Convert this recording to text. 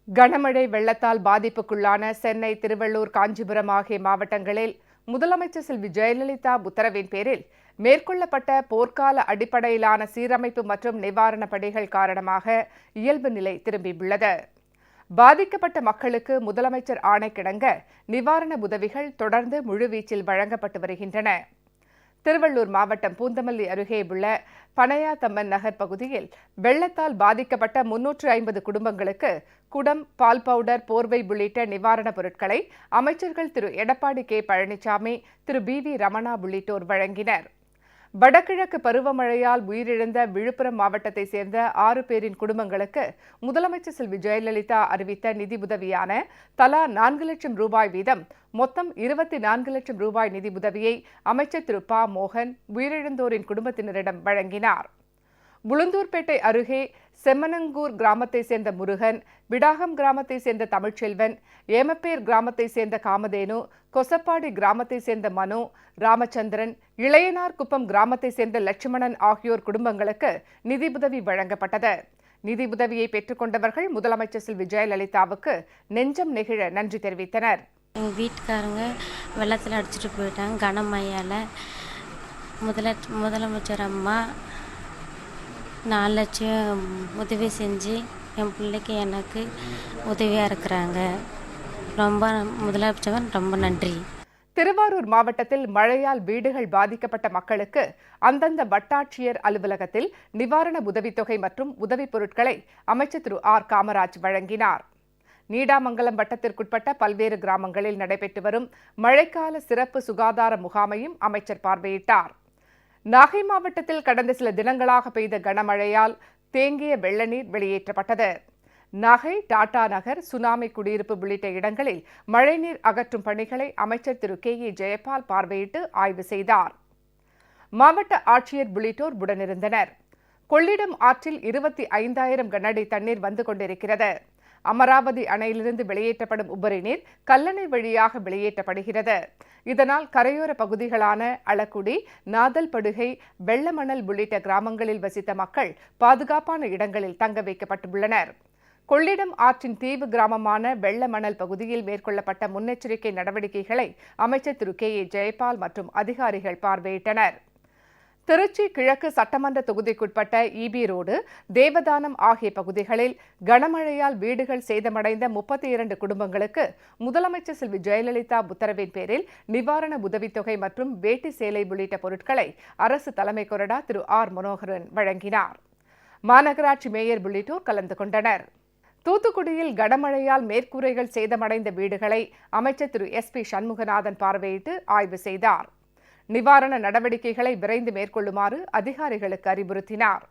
கனமழை வெள்ளத்தால் பாதிப்புக்குள்ளான சென்னை, திருவள்ளூர், காஞ்சிபுரம் ஆகிய மாவட்டங்களில் முதலமைச்சர் செல்வி ஜெயலலிதா உத்தரவின் பேரில் மேற்கொள்ளப்பட்ட போர்க்கால அடிப்படையிலான சீரமைப்பு மற்றும் நிவாரணப் பணிகள் காரணமாக இயல்பு நிலை திரும்பியுள்ளது. பாதிக்கப்பட்ட மக்களுக்கு முதலமைச்சர் ஆணைக்கிணங்க நிவாரண உதவிகள் தொடர்ந்து முழுவீச்சில் வழங்கப்பட்டு வருகின்றன. திருவள்ளூர் மாவட்டம் பூந்தமல்லி அருகே உள்ள பனையாத்தம்மன் நகர் பகுதியில் வெள்ளத்தால் பாதிக்கப்பட்ட 350 குடும்பங்களுக்கு குடம், பால் பவுடர், போர்வை உள்ளிட்ட நிவாரணப் பொருட்களை அமைச்சர்கள் திரு எடப்பாடி கே பழனிசாமி, திரு பி.வி. ரமணா உள்ளிட்டோர் வழங்கினர். வடகிழக்கு பருவமழையால் உயிரிழந்த விழுப்புரம் மாவட்டத்தைச் சேர்ந்த 6 பேரின் குடும்பங்களுக்கு முதலமைச்சர் செல்வி ஜெயலலிதா அறிவித்த நிதி உதவியான தலா 4 லட்சம் ரூபாய் வீதம் மொத்தம் 24 லட்சம் ரூபாய் நிதி உதவியை அமைச்சர் திரு ப. மோகன் உயிரிழந்தோரின் குடும்பத்தினரிடம் வழங்கினார். உளுந்தூர்பேட்டை அருகே செம்மனங்கூர் கிராமத்தைச் சேர்ந்த முருகன், விடாகம் கிராமத்தைச் சேர்ந்த தமிழ்ச்செல்வன், ஏமப்பேர் கிராமத்தைச் சேர்ந்த காமதேனு, கொசப்பாடி கிராமத்தைச் சேர்ந்த மனு, ராமச்சந்திரன், இளையனார்குப்பம் கிராமத்தைச் சேர்ந்த லட்சுமணன் ஆகியோர் குடும்பங்களுக்கு நிதி உதவி வழங்கப்பட்டது. நிதி உதவியை பெற்றுக் கொண்டவர்கள் முதலமைச்சர் செல்வி ஜெயலலிதாவுக்கு நெஞ்சம் நெகிழ நன்றி தெரிவித்தனர். எங்கள் வீட்டுக்காரங்க வெள்ளத்தில் அடிச்சுட்டு போயிட்டாங்க. கனமழையால் முதலமைச்சர் அம்மா 4 லட்சம் உதவி செஞ்சு என் பிள்ளைக்கு எனக்கு உதவியாக இருக்கிறாங்க. முதலமைச்சர் ரொம்ப நன்றி. திருவாரூர் மாவட்டத்தில் மழையால் வீடுகள் பாதிக்கப்பட்ட மக்களுக்கு அந்தந்த வட்டாட்சியர் அலுவலகத்தில் நிவாரண உதவித்தொகை மற்றும் உதவிப் பொருட்களை அமைச்சர் திரு ஆர் காமராஜ் வழங்கினார். நீடாமங்கலம் வட்டத்திற்குட்பட்ட பல்வேறு கிராமங்களில் நடைபெற்று வரும் மழைக்கால சிறப்பு சுகாதார முகாமையும் அமைச்சர் பார்வையிட்டார். நாகை மாவட்டத்தில் கடந்த சில தினங்களாக பெய்த கனமழையால் தேங்கிய வெள்ள நீர் வெளியேற்றப்பட்டது. நாகை, டாடா நகர், சுனாமி குடியிருப்பு உள்ளிட்ட இடங்களில் மழைநீர் அகற்றும் பணிகளை அமைச்சர் திரு கே. ஏ. ஜெயபால் பார்வையிட்டு ஆய்வு செய்தார். மாவட்ட ஆட்சியர் உள்ளிட்டோர் உடனிருந்தனர். கொள்ளிடம் ஆற்றில் 25,000 கனஅடி தண்ணீர் வந்து கொண்டிருக்கிறது. அமராவதி அணையிலிருந்து வெளியேற்றப்படும் உபரி நீர் கல்லணை வழியாக வெளியேற்றப்படுகிறது. இதனால் கரையோர பகுதிகளான அளக்குடி, நாதல்படுகை, வெள்ளமணல் உள்ளிட்ட கிராமங்களில் வசித்த மக்கள் பாதுகாப்பான இடங்களில் தங்க வைக்கப்பட்டுள்ளனர். கொள்ளிடம் ஆற்றின் தீவு கிராமமான வெள்ளமணல் பகுதியில் மேற்கொள்ளப்பட்ட முன்னெச்சரிக்கை நடவடிக்கைகளை அமைச்சர் திரு கே. ஏ. ஜெயபால் மற்றும் அதிகாரிகள் பார்வையிட்டனர். திருச்சி கிழக்கு சட்டமன்ற தொகுதிக்குட்பட்ட ஈபி ரோடு, தேவதானம் ஆகிய பகுதிகளில் கனமழையால் வீடுகள் சேதமடைந்த 32 குடும்பங்களுக்கு முதலமைச்சர் செல்வி ஜெயலலிதா உத்தரவின் பேரில் நிவாரண உதவித்தொகை மற்றும் வேட்டி சேலை உள்ளிட்ட பொருட்களை அரசு தலைமை கொறடா திரு ஆர் மனோகரன் வழங்கினார். மாநகராட்சி மேயர் உள்ளிட்டோர் கலந்து கொண்டனர். தூத்துக்குடியில் கனமழையால் மேற்கூரைகள் சேதமடைந்த வீடுகளை அமைச்சர் திரு எஸ்.பி. சண்முகநாதன் பார்வையிட்டு ஆய்வு செய்தார். நிவாரண நடவடிக்கைகளை விரைந்து மேற்கொள்ளுமாறு அதிகாரிகளுக்கு அறிவுறுத்தினார்.